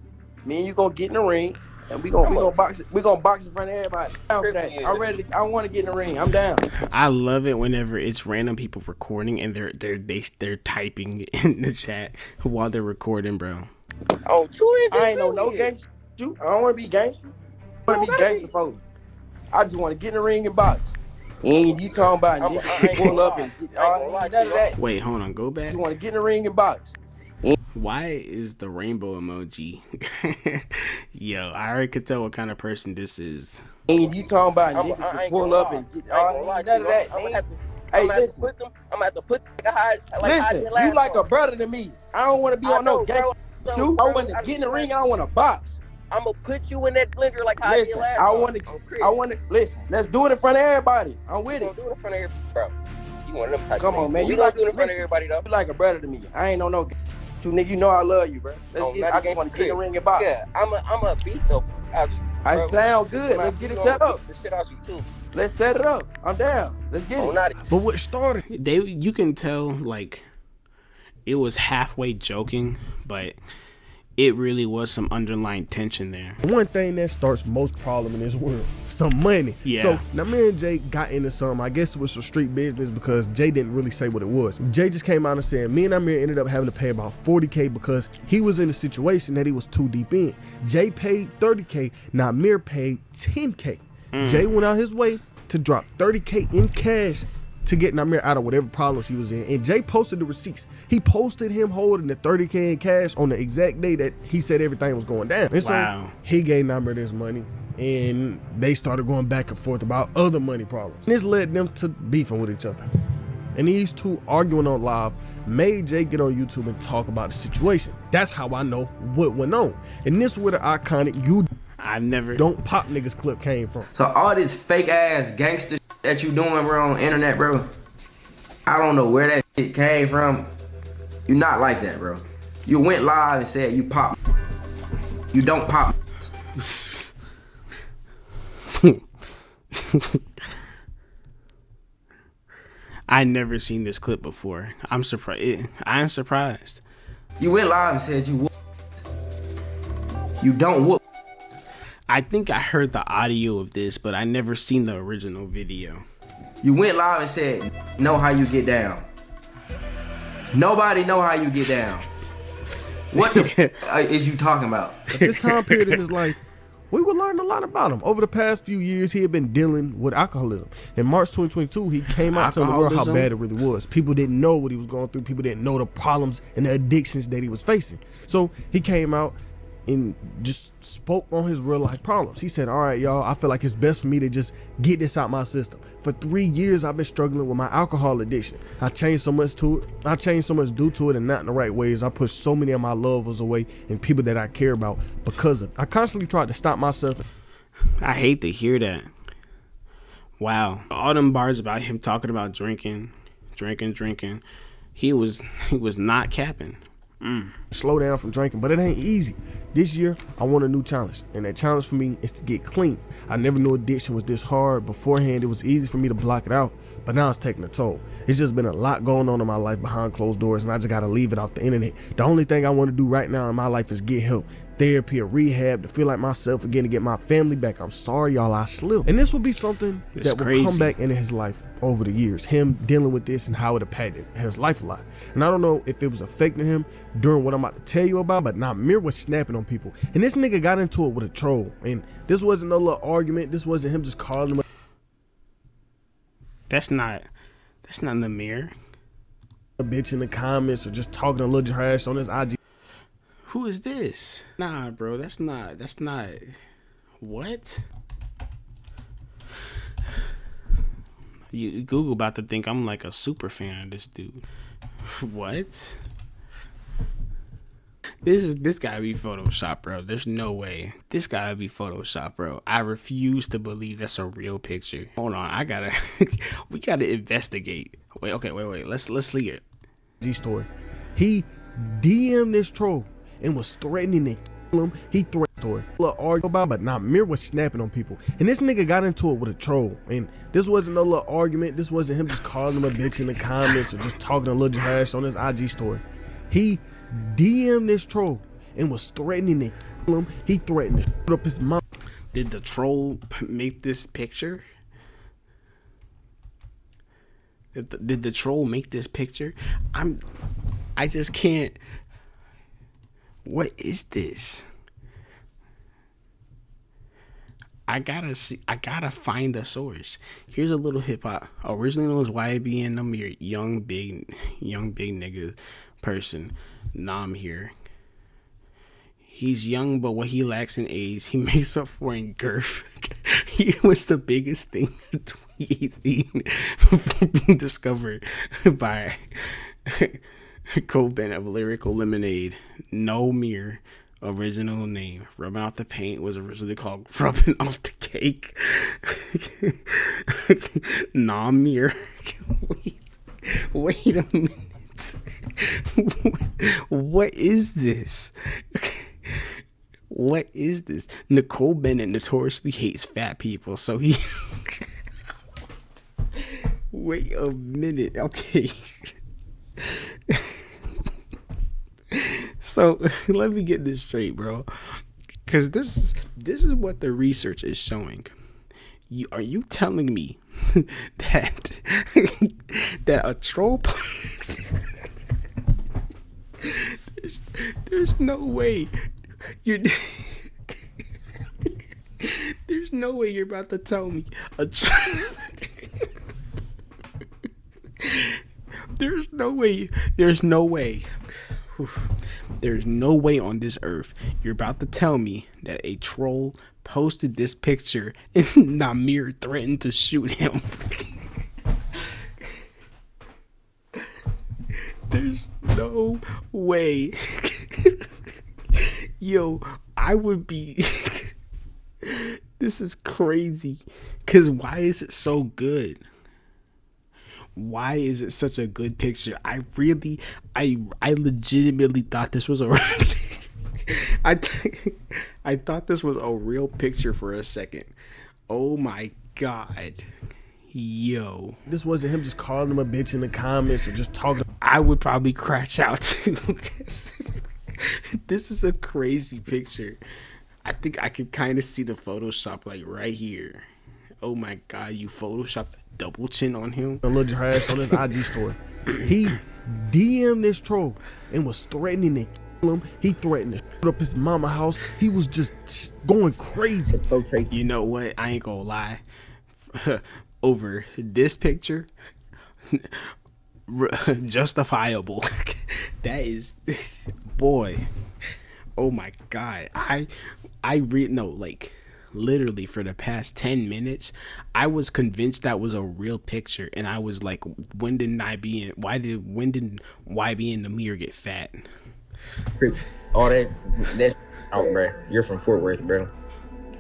Speaker 11: me and you gonna get in the ring, and we gonna box it. We gonna box in front of everybody. I'm ready. I want to get in the ring. I'm down.
Speaker 1: I love it whenever it's random people recording and they're typing in the chat while they're recording, bro.
Speaker 11: Oh, I ain't no gangster. I don't want to be gangster. I want to be gangster, folks. I just want to get in the ring and box. And you talking about niggas pull up and get none of that.
Speaker 1: Wait, hold on, go back.
Speaker 11: You want to get in the ring and box.
Speaker 1: Why is the rainbow emoji? Yo, I already could tell what kind of person this is.
Speaker 11: And you talking about niggas pull up and get none of that. Hey, listen. I'm gonna have to put listen, you like a brother to me. I don't want to be on no gangster too. I want to get in the ring and I want to box.
Speaker 12: I'm gonna put you in that blender like how
Speaker 11: listen,
Speaker 12: I did last time.
Speaker 11: I want to listen. Let's do it in front of everybody. I'm with it.
Speaker 12: Do it in front of everybody, bro. You one of them type
Speaker 11: Come
Speaker 12: of
Speaker 11: on, man.
Speaker 12: You
Speaker 11: like
Speaker 12: do it in front of everybody though.
Speaker 11: You like a brother to me. I ain't no two nigga. You know I love you, bro. I just want to get in the ring and box.
Speaker 12: Yeah, I'm a beat though.
Speaker 11: I sound good. Let's get it set up.
Speaker 12: The shit out you too.
Speaker 11: Let's set it up. I'm down. Let's get it.
Speaker 3: But what started?
Speaker 1: You can tell like it was halfway joking, but it really was some underlying tension there.
Speaker 3: One thing that starts most problem in this world, some money.
Speaker 1: Yeah.
Speaker 3: So Namir and Jay got into something. I guess it was some street business because Jay didn't really say what it was. Jay just came out and said, me and Namir ended up having to pay about 40K because he was in a situation that he was too deep in. Jay paid 30K, Namir paid 10K. Jay went out his way to drop 30K in cash to get Namir out of whatever problems he was in. And Jay posted the receipts. He posted him holding the 30K in cash on the exact day that he said everything was going down. And so he gave Namir this money and they started going back and forth about other money problems. And this led them to beefing with each other. And these two arguing on live made Jay get on YouTube and talk about the situation. That's how I know what went on. And this is where the iconic don't pop niggas clip came from.
Speaker 6: So all this fake ass gangster that you doing, bro, on the internet, bro, I don't know where that shit came from. You not like that, bro. You went live and said you pop. You don't pop.
Speaker 1: I never seen this clip before. I'm surprised. I'm surprised.
Speaker 6: You went live and said you whoop. You don't whoop.
Speaker 1: I think I heard the audio of this, but I never seen the original video.
Speaker 6: You went live and said, know how you get down. Nobody know how you get down. What the is you talking about?
Speaker 3: At this time period in his life, we were learning a lot about him. Over the past few years, he had been dealing with alcoholism. In March 2022, he came out telling the world how bad it really was. People didn't know what he was going through. People didn't know the problems and the addictions that he was facing. So he came out and just spoke on his real life problems. He said, all right, y'all, I feel like it's best for me to just get this out my system. For 3 years, I've been struggling with my alcohol addiction. I changed so much to it. I changed so much due to it and not in the right ways. I pushed so many of my loved ones away and people that I care about because of it. I constantly tried to stop myself.
Speaker 1: I hate to hear that. Wow. All them bars about him talking about drinking. He was not capping.
Speaker 3: Slow down from drinking, but it ain't easy. This year, I want a new challenge, and that challenge for me is to get clean. I never knew addiction was this hard. Beforehand, it was easy for me to block it out, but now it's taking a toll. It's just been a lot going on in my life behind closed doors, and I just gotta leave it off the internet. The only thing I want to do right now in my life is get help. Therapy or rehab to feel like myself again, to get my family back. I'm sorry, y'all, I slipped. And this will be something that will come back into his life over the years. Him dealing with this and how it impacted his life a lot. And I don't know if it was affecting him during what I'm about to tell you about, but Namir was snapping on people. And this nigga got into it with a troll. And this wasn't no little argument. This wasn't him just calling him
Speaker 1: That's not Namir.
Speaker 3: A bitch in the comments or just talking a little trash on his IG.
Speaker 1: Who is this? Nah, bro, that's not. What? You Google about to think I'm like a super fan of this dude. What? This gotta be Photoshop, bro. There's no way. This gotta be Photoshop, bro. I refuse to believe that's a real picture. Hold on, we gotta investigate. Wait. Let's see it.
Speaker 3: G story. He DM'd this troll and was threatening to kill him. He threatened story. Argue about, but Namir was snapping on people, and this nigga got into it with a troll. And this wasn't no little argument. This wasn't him just calling him a bitch in the comments or just talking a little trash on his IG story. He DM'd this troll and was threatening to kill him. He threatened to put up his mom.
Speaker 1: Did the troll make this picture? Did the troll make this picture? I just can't. What is this? I gotta find the source. Here's a little hip hop. Originally known as YBN Namir, young big nigga person. Nam here. He's young, but what he lacks in age, he makes up for in girth. He was the biggest thing in 2018 before being discovered by co-band of Lyrical Lemonade. No Mirror, original name. Rubbing Off the Paint was originally called Rubbing Off the Cake. Namir. Wait a minute. What is this? What is this? Nicole Bennett notoriously hates fat people, so he. Wait a minute. Okay. So let me get this straight, bro. Because this is what the research is showing. Are you telling me that a troll? There's no way there's no way you're about to tell me there's no way on this earth you're about to tell me that a troll posted this picture and Namir threatened to shoot him. There's no way. Yo, I would be. This is crazy. Cause why is it so good? Why is it such a good picture? I legitimately thought this was a. I thought this was a real picture for a second. Oh my god. Yo.
Speaker 3: This wasn't him just calling him a bitch in the comments or just talking.
Speaker 1: I would probably crash out too. This is a crazy picture. I think I could kind of see the Photoshop like right here. Oh my god, you photoshopped a double chin on him.
Speaker 3: A little trash on his IG story. He DM'd this troll and was threatening to kill him. He threatened to put up his mama house. He was just going crazy.
Speaker 1: You know what? I ain't gonna lie. Over this picture, justifiable. That is, boy. Oh my god. Literally for the past 10 minutes, I was convinced that was a real picture, and I was like, when did YB and Namir get fat?
Speaker 5: All that's out, bro. You're from Fort Worth, bro.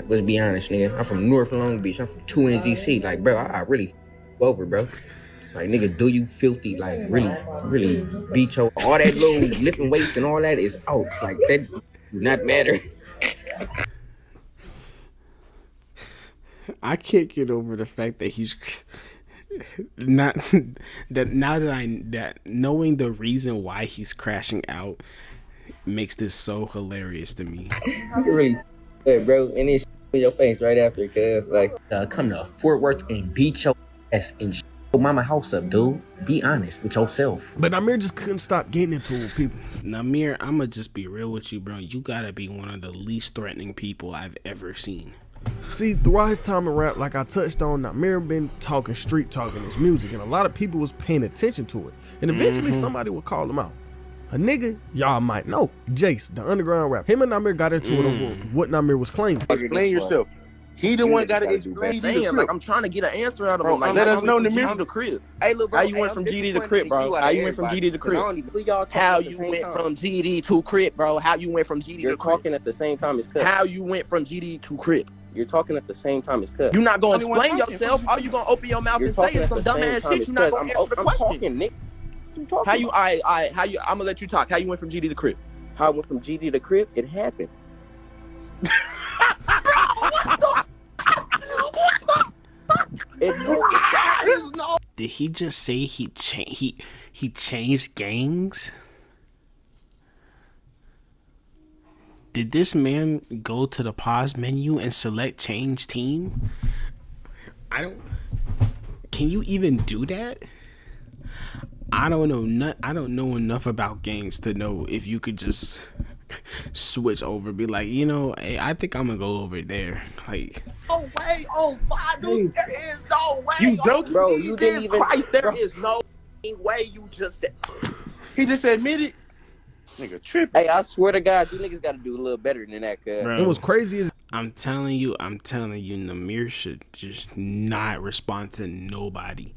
Speaker 5: Let's be honest, nigga. I'm from North Long Beach. I'm from 2NGC. Like, bro, I really over, bro. Like, nigga, do you filthy? Like, really beat your all that little lifting weights and all that is out. Like, that do not matter.
Speaker 1: I can't get over the fact that he's not that now that knowing the reason why he's crashing out makes this so hilarious to me.
Speaker 5: You really good, bro, and it's in your face right after, cuz like come to Fort Worth and beat your ass and your mama house up, dude. Be honest with yourself.
Speaker 3: But Namir just couldn't stop getting into it with people.
Speaker 1: Namir, I'ma just be real with you, bro. You gotta be one of the least threatening people I've ever seen.
Speaker 3: See, throughout his time in rap, like I touched on, Namir been talking street talking his music, and a lot of people was paying attention to it. And eventually somebody would call him out. A nigga y'all might know, Jace, the underground rapper. Him and Namir got into it over what Namir was claiming.
Speaker 13: Explain yourself.
Speaker 8: He the one got to
Speaker 11: do
Speaker 8: explain
Speaker 11: best.
Speaker 8: GD the
Speaker 11: Like
Speaker 8: crib.
Speaker 11: I'm trying to get an answer out of
Speaker 8: Bro,
Speaker 11: him. Like
Speaker 8: let us
Speaker 11: I'm
Speaker 8: know,
Speaker 11: from
Speaker 8: Namir.
Speaker 11: GD the crib.
Speaker 12: Hey, little bro.
Speaker 11: How you went from GD to crib, bro? How you went from GD to crib? How you went from GD to crib, bro? How you went from GD to crib?
Speaker 12: You're talking at the same time as Cut.
Speaker 11: How you went from GD to crib?
Speaker 12: You're talking at the same time as Cut.
Speaker 11: You're not gonna
Speaker 8: Only one
Speaker 11: explain
Speaker 8: talking.
Speaker 11: yourself. All you gonna open your mouth
Speaker 12: You're
Speaker 11: and say
Speaker 12: talking
Speaker 11: is
Speaker 12: at
Speaker 11: some
Speaker 12: the same
Speaker 11: dumbass
Speaker 12: time
Speaker 11: shit.
Speaker 12: as
Speaker 11: You're not
Speaker 12: Cut.
Speaker 11: gonna answer the
Speaker 12: I'm
Speaker 11: question.
Speaker 12: talking, Nick.
Speaker 11: How you? I'm gonna let you talk. How you went from GD to crib?
Speaker 12: How I went from GD to crib? It happened.
Speaker 1: Did he just say he changed gangs? Did this man go to the pause menu and select change team? Can you even do that? I don't know enough about gangs to know if you could just switch over, be like, hey, I think I'm gonna go over there. Like,
Speaker 11: No way on Fadu. There is no way.
Speaker 8: You joking,
Speaker 12: bro? You didn't even.
Speaker 11: Christ, there
Speaker 12: Bro.
Speaker 11: is no way you just said.
Speaker 8: He just admitted. Nigga tripping.
Speaker 12: Hey, I swear to God, you niggas got to do a little better than that, cuz.
Speaker 1: bro,
Speaker 3: It was crazy as
Speaker 1: I'm telling you, Namir should just not respond to nobody.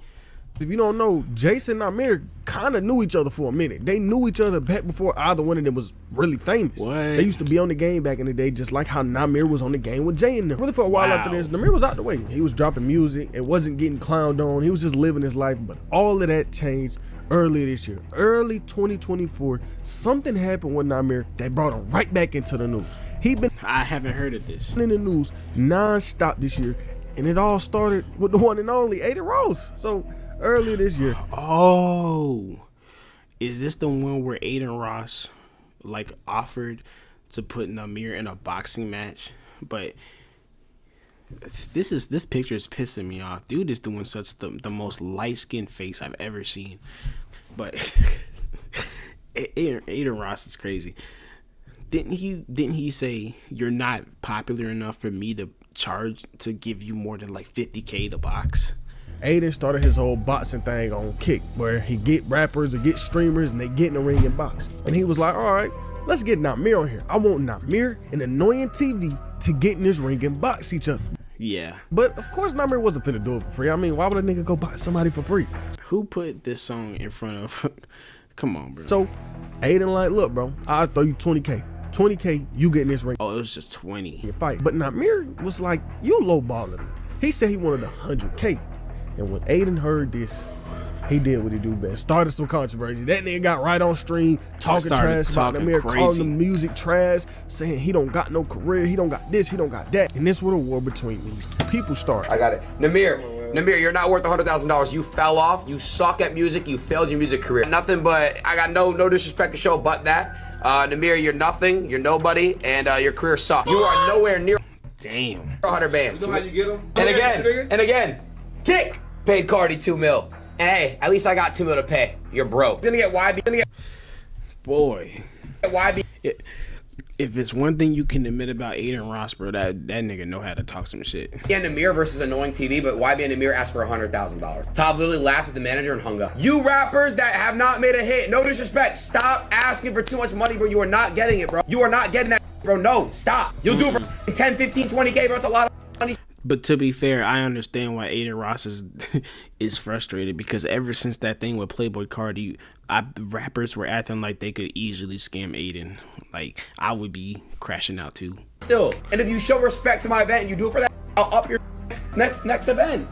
Speaker 3: if you don't know, Jason and Namir kind of knew each other for a minute. They knew each other back before either one of them was really famous.
Speaker 1: What?
Speaker 3: They used to be on the game back in the day, just like how Namir was on the game with Jay and them. Really for a while after
Speaker 1: Wow.
Speaker 3: this, Namir was out the way. He was dropping music. It wasn't getting clowned on. He was just living his life. But all of that changed earlier this year. Early 2024, something happened with Namir that brought him right back into the news. He'd been
Speaker 1: I haven't heard of this.
Speaker 3: in the news non-stop this year, and it all started with the one and only Aiden Ross. So earlier this year,
Speaker 1: Oh, is this the one where Aiden Ross like offered to put Namir in a boxing match? But this picture is pissing me off. Dude is doing such the most light-skinned face I've ever seen. But Aiden Ross is crazy. Didn't he say you're not popular enough for me to charge to give you more than like $50K to box?
Speaker 3: Aiden started his whole boxing thing on Kick, where he get rappers or get streamers and they get in the ring and box. And he was like, all right, let's get Namir on here. I want Namir and Annoying TV to get in this ring and box each other.
Speaker 1: Yeah.
Speaker 3: But of course Namir wasn't finna do it for free. I mean, why would a nigga go box somebody for free?
Speaker 1: Who put this song in front of? Come on, bro.
Speaker 3: So Aiden like, look, bro, I'll throw you 20K. 20K, you get in this ring.
Speaker 1: Oh, it was just 20.
Speaker 3: You fight. But Namir was like, you lowballing me. He said he wanted 100K. And when Aiden heard this, he did what he do best. Started some controversy. That nigga got right on stream talking trash about Namir, calling the music trash, saying he don't got no career, he don't got this, he don't got that. And this was a war between these two people started.
Speaker 13: I got it. Namir, you're not worth $100,000. You fell off. You suck at music. You failed your music career. Nothing but, I got no disrespect to show but that. Namir, you're nothing. You're nobody. And your career sucks. You are nowhere near
Speaker 1: Damn.
Speaker 13: 100 bands.
Speaker 14: You know how you get them?
Speaker 13: And again, Kick paid Cardi $2 million. And hey, at least I got $2 million to pay. You're broke. Gonna get YB.
Speaker 1: Boy.
Speaker 13: YB.
Speaker 1: If it's one thing you can admit about Aiden Ross, bro, that nigga know how to talk some shit.
Speaker 13: And Namir versus Annoying TV, but YB and Namir asked for $100,000. Top literally laughed at the manager and hung up. You rappers that have not made a hit, no disrespect, stop asking for too much money, bro. You are not getting it, bro. You are not getting that, bro. No, stop. You'll do it for 10, 15, 20K, bro. It's a lot of money.
Speaker 1: But to be fair, I understand why Aiden Ross is frustrated, because ever since that thing with Playboy Cardi, rappers were acting like they could easily scam Aiden. Like, I would be crashing out too.
Speaker 13: Still, and if you show respect to my event and you do it for that, I'll up your next event.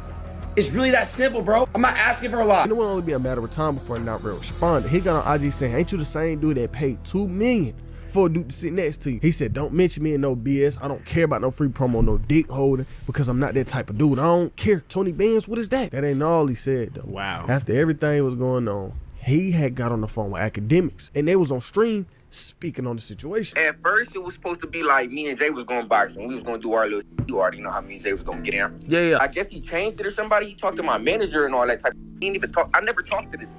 Speaker 13: It's really that simple, bro. I'm not asking for a lot.
Speaker 3: And it would only be a matter of time before Namir responded. He got on IG saying, ain't you the same dude that paid $2 million for a dude to sit next to you? He said, don't mention me in no BS. I don't care about no free promo, no dick holding, because I'm not that type of dude. I don't care. Tony Benz, what is that? That ain't all he said, though.
Speaker 1: Wow.
Speaker 3: After everything was going on, he had got on the phone with academics, and they was on stream speaking on the situation.
Speaker 15: At first, it was supposed to be like me and Jay was going boxing. We was going to do our little shit. You already know how me and Jay was going to get in.
Speaker 8: Yeah.
Speaker 15: I guess he changed it or somebody. He talked to my manager and all that type of He didn't even talk. I never talked to this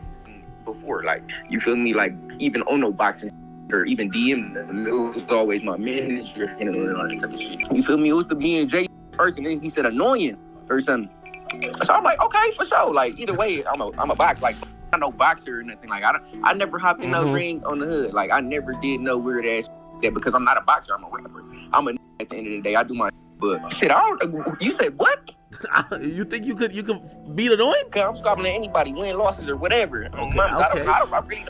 Speaker 15: before. Like, you feel me? Like, even on no boxing or even DM them. It was always my manager and all that type of shit. You feel me? It was the me and Jay first, and then he said annoying or something. So I'm like, okay, for sure. Like, either way, I'm a box. Like, I'm no boxer or nothing. Like, I never hopped in no ring on the hood. Like, I never did no weird ass that because I'm not a boxer. I'm a rapper. I'm a at the end of the day. I do my but shit, I don't. You said what?
Speaker 8: You think you could beat annoying?
Speaker 15: Cause I'm scoffing at anybody, win losses or whatever.
Speaker 8: Okay,
Speaker 15: I really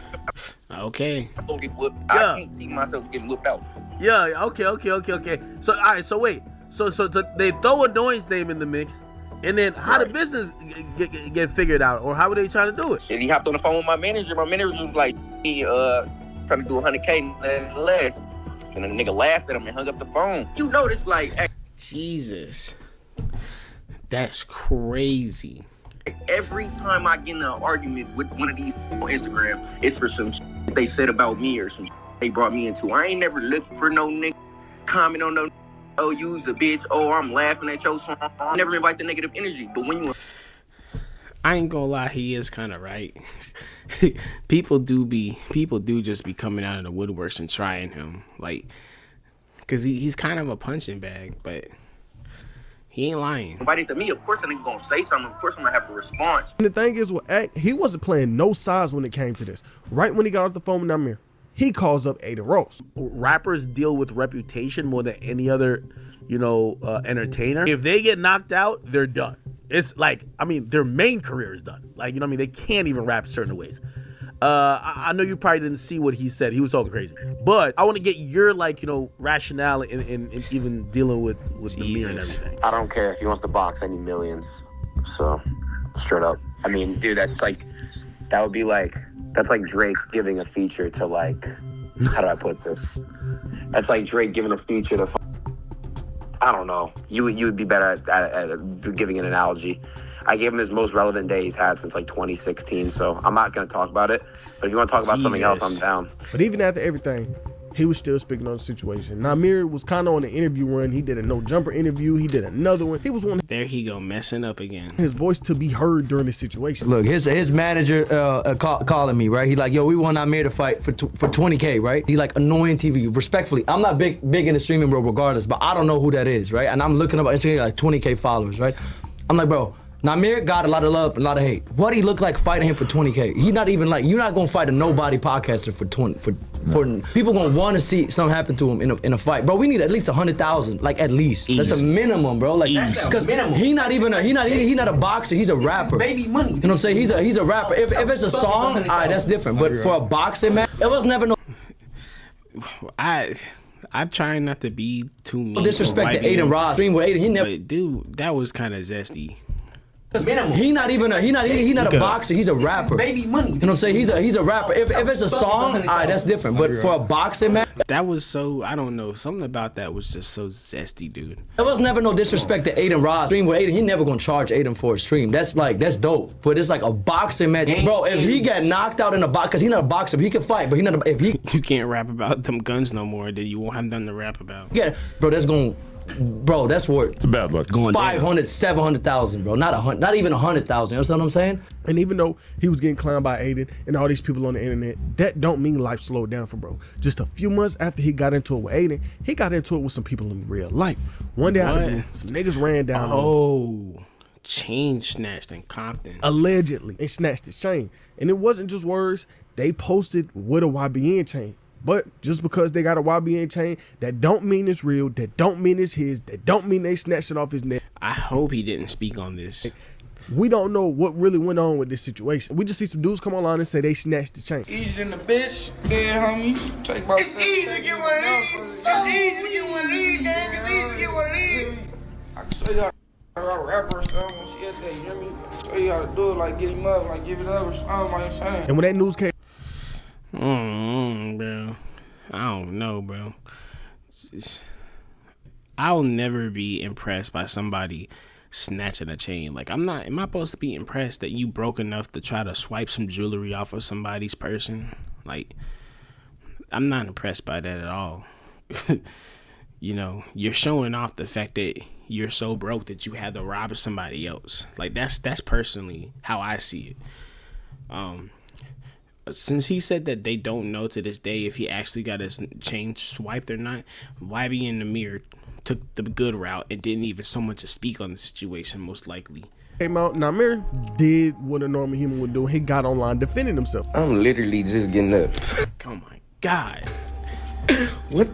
Speaker 1: okay.
Speaker 15: don't get whooped. I can't see myself getting whooped out.
Speaker 8: Yeah. Okay. So all right. So wait. So they throw Annoying's name in the mix, and then how the business get figured out, or how were they trying to do it?
Speaker 15: Shit, he hopped on the phone with my manager. My manager was like, he trying to do 100K and less, and the nigga laughed at him and hung up the phone. You notice, like,
Speaker 1: Jesus, that's crazy.
Speaker 15: Every time I get in an argument with one of these on Instagram, it's for some shit they said about me or some shit they brought me into. I ain't never looking for no nigga comment on no. Oh, you's a bitch. Oh, I'm laughing at your song. I never invite the negative energy. But when you...
Speaker 1: I ain't gonna lie, he is kind of right. people do just be coming out of the woodworks and trying him. Like, because he's kind of a punching bag, but he ain't lying.
Speaker 15: Invited to me, of course a nigga gonna say something. Of course I'm gonna have a response.
Speaker 3: And the thing is, he wasn't playing no sides when it came to this. Right when he got off the phone with Namir, he calls up Aiden Ross.
Speaker 8: Rappers deal with reputation more than any other, entertainer. If they get knocked out, they're done. It's like, I mean, their main career is done. Like, you know what I mean? They can't even rap certain ways. I know you probably didn't see what he said. He was talking crazy. But I want to get your, rationale in even dealing with the mirror and everything.
Speaker 14: I don't care if he wants to box any millions. So, straight up. I mean, dude, that's like Drake giving a feature to how do I put this? That's like Drake giving a feature to, I don't know. You would be better at giving an analogy. I gave him his most relevant day he's had since 2016, so I'm not going to talk about it. But if you want to talk about something else, I'm down.
Speaker 3: But even after everything, he was still speaking on the situation. Namir was kind of on the interview run. He did a no jumper interview. He did another one. He was one.
Speaker 1: There he go, messing up again.
Speaker 3: His voice to be heard during the situation.
Speaker 16: Look, his manager calling me, right? He like, yo, we want Namir to fight for 20K, right? He like Annoying TV. Respectfully, I'm not big in the streaming world regardless, but I don't know who that is, right? And I'm looking up on Instagram like 20K followers, right? I'm like, bro, Namir got a lot of love, a lot of hate. What do he look like fighting him for 20K? He's not even you're not gonna fight a nobody podcaster for people gonna want to see something happen to him in a fight, bro. We need at least 100,000, at least. Easy. That's a minimum, bro. Because he not a boxer. He's a rapper.
Speaker 12: Baby money.
Speaker 16: You know what I'm saying? He's a rapper. If it's a song, alright, that's different. But for a boxing man, it was never no.
Speaker 1: I'm trying not to be too mean.
Speaker 16: Disrespect to Aiden Ross. Stream with Aiden, he never.
Speaker 1: But dude, that was kind of zesty.
Speaker 16: He not a boxer. He's a rapper.
Speaker 12: Baby money.
Speaker 16: You know what I'm saying? He's a rapper. If it's a song, alright, that's different. But for a boxing man,
Speaker 1: that was so, I don't know, something about that was just so zesty, dude.
Speaker 16: There was never no disrespect to Aiden Ross. Stream with Aiden, he never gonna charge Aiden for a stream. That's dope. But it's like a boxing match, bro. If he get knocked out in a box, cause he's not a boxer, but he can fight. But
Speaker 1: you can't rap about them guns no more. Then you won't have nothing to rap about.
Speaker 16: Yeah, bro. That's worth.
Speaker 2: It's a bad look.
Speaker 16: 500, 700,000, bro. Not even 100,000. You understand what I'm saying?
Speaker 3: And even though he was getting clowned by Aiden and all these people on the internet, that don't mean life slowed down for bro. Just a few months after he got into it with Aiden, he got into it with some people in real life. One day out of the blue, some niggas ran down on him.
Speaker 1: Chain snatched in Compton.
Speaker 3: Allegedly. They snatched his chain. And it wasn't just words. They posted with a YBN chain. But just because they got a YBN chain, that don't mean it's real. That don't mean it's his. That don't mean they snatched it off his neck.
Speaker 1: I hope he didn't speak on this.
Speaker 3: We don't know what really went on with this situation. We just see some dudes come online and say they snatched the chain.
Speaker 17: Easier than the bitch, yeah, homie. Take about it's easy to get one of these. It's easy to get one of these, gang. It's easy to get one of these. I can show y'all how to rap or something when she has that, you hear me? I can show you how to do it, get him up, give it up or something, like saying.
Speaker 3: And when that news came,
Speaker 1: bro, I don't know, bro. I'll never be impressed by somebody snatching a chain. Am I supposed to be impressed that you broke enough to try to swipe some jewelry off of somebody's person? I'm not impressed by that at all. You're showing off the fact that you're so broke that you had to rob somebody else. That's personally how I see it. Since he said that they don't know to this day if he actually got his chain swiped or not, YB and Namir took the good route and didn't even so much to speak on the situation, most likely.
Speaker 3: Came out, Namir did what a normal human would do. He got online defending himself.
Speaker 15: I'm literally just getting up.
Speaker 1: Oh my God.
Speaker 15: What?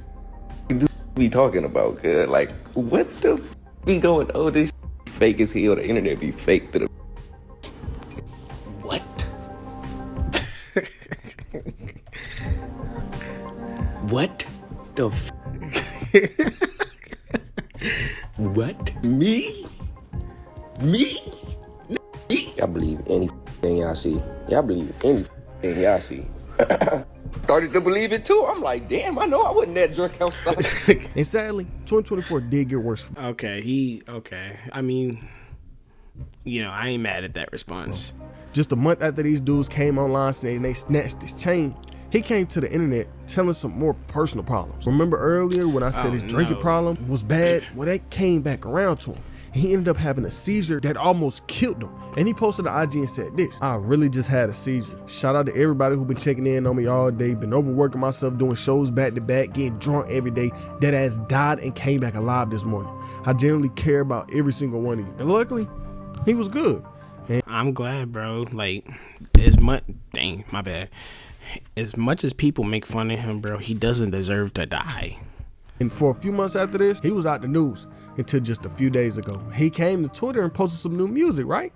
Speaker 18: we talking about? Cause like, what the be going? Oh, this fake as hell. The internet be fake to the. What? What the? What? Me? Y'all believe anything y'all see. Y'all believe anything y'all see. Started to believe it too. I'm like, damn, I know I wasn't that drunk outside.
Speaker 3: And sadly, 2024 did get worse.
Speaker 1: Okay, I mean, you know, I ain't mad at that response.
Speaker 3: Just a month after these dudes came online saying they snatched his chain, he came to the internet telling some more personal problems. Remember earlier when I said his drinking problem was bad? Well, that came back around to him. He ended up having a seizure that almost killed him. And he posted to IG and said this: I really just had a seizure. Shout out to everybody who been checking in on me all day. Been overworking myself, doing shows back to back, getting drunk every day. That ass died and came back alive this morning. I genuinely care about every single one of you. And luckily, he was good. And
Speaker 1: I'm glad, bro. Like, as much, dang, my bad. As much as people make fun of him, bro, he doesn't deserve to die.
Speaker 3: And for a few months after this, he was out the news until just a few days ago. He came to Twitter and posted some new music, right?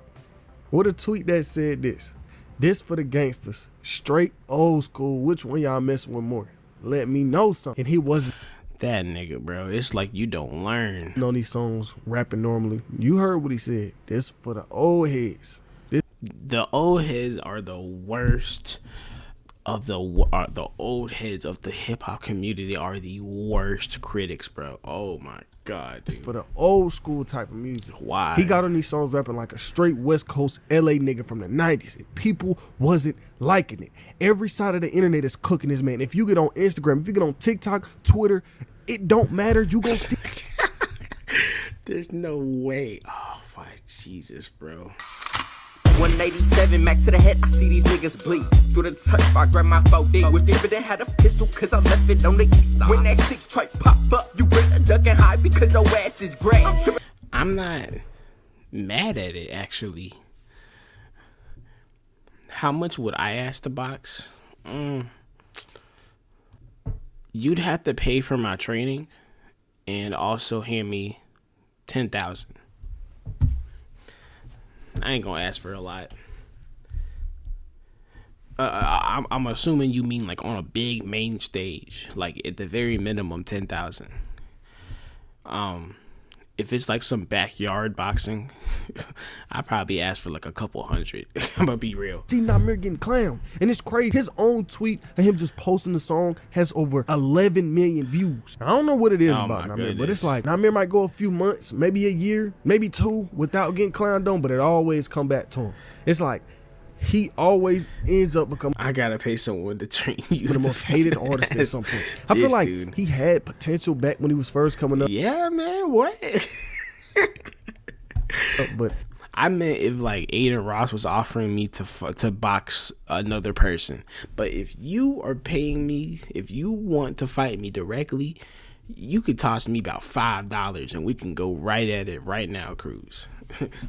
Speaker 3: What a tweet that said this: this for the gangsters, straight old school. Which one y'all messing with more? Let me know something. And he wasn't
Speaker 1: that nigga, bro. It's like you don't learn
Speaker 3: on these songs rapping normally. You heard what he said. This for the old heads.
Speaker 1: The old heads are the worst of the old heads of the hip hop community are the worst critics, bro. Oh my god, dude.
Speaker 3: It's for the old school type of music.
Speaker 1: Why?
Speaker 3: He got on these songs rapping like a straight West Coast LA nigga from the 90s, and people wasn't liking it. Every side of the internet is cooking this man. If you get on Instagram, if you get on TikTok, Twitter, it don't matter. You gonna see.
Speaker 1: There's no way. Oh my Jesus, bro.
Speaker 19: 187, Mac to the head, I see these niggas bleed. Through the turf, I grab my 4D. With Dividend had a pistol, cause I left it on the east side. When that 6 try pop up, you bring a duck and high because your ass is gray.
Speaker 1: I'm not mad at it, actually. How much would I ask the box? You'd have to pay for my training and also hand me 10,000. I ain't gonna ask for a lot. I'm assuming you mean like on a big main stage, like at the very minimum 10,000. If it's like some backyard boxing, I probably ask for like a couple hundred. I'm gonna be real.
Speaker 3: See Namir getting clowned, and it's crazy. His own tweet and him just posting the song has over 11 million views. I don't know what it is about Namir, but it's like Namir might go a few months, maybe a year, maybe 2 without getting clowned on, but it always come back to him. It's like he always ends up becoming.
Speaker 1: I gotta pay someone to train you.
Speaker 3: The most hated artist at some point. I feel like he had potential back when he was first coming up.
Speaker 1: Yeah, man. What?
Speaker 3: But
Speaker 1: I meant if like Aiden Ross was offering me to box another person. But if you are paying me, if you want to fight me directly, you could toss me about $5 and we can go right at it right now, Cruz.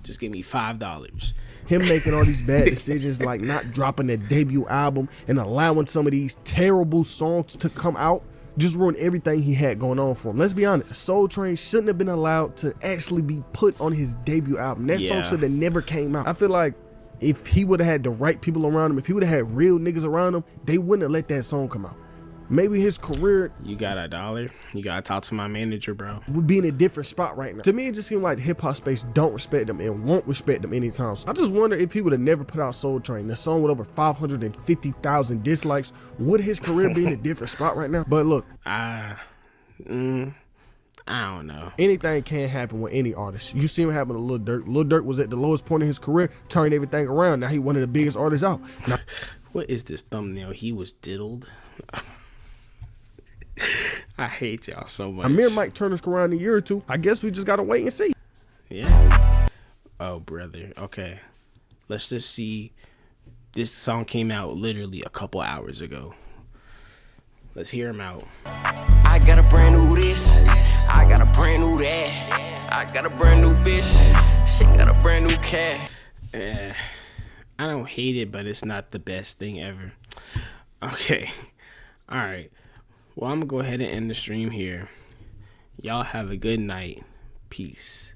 Speaker 1: Just give me $5.
Speaker 3: Him making all these bad decisions, like not dropping their debut album and allowing some of these terrible songs to come out, just ruined everything he had going on for him. Let's be honest, Soul Train shouldn't have been allowed to actually be put on his debut album. That song should have never came out. I feel like if he would have had the right people around him, if he would have had real niggas around him, they wouldn't have let that song come out. Maybe his career.
Speaker 1: You got $1? You gotta talk to my manager, bro.
Speaker 3: Would be in a different spot right now. To me, it just seemed like the hip hop space don't respect them and won't respect them anytime. So I just wonder if he would have never put out Soul Train, the song with over 550,000 dislikes, would his career be in a different spot right now? But look,
Speaker 1: I don't know.
Speaker 3: Anything can happen with any artist. You see him happen to Lil Durk. Lil Durk was at the lowest point in his career, turned everything around. Now he one of the biggest artists out. Now,
Speaker 1: what is this thumbnail? He was diddled. I hate y'all so much.
Speaker 3: Amir might turn his career in a year or two. I guess we just gotta wait and see.
Speaker 1: Yeah. Oh, brother. Okay. Let's just see. This song came out literally a couple hours ago. Let's hear him out.
Speaker 19: I got a brand new this. I got a brand new that. I got a brand new bitch. She got a brand new cat.
Speaker 1: I don't hate it, but it's not the best thing ever. Okay. All right. Well, I'm going to go ahead and end the stream here. Y'all have a good night. Peace.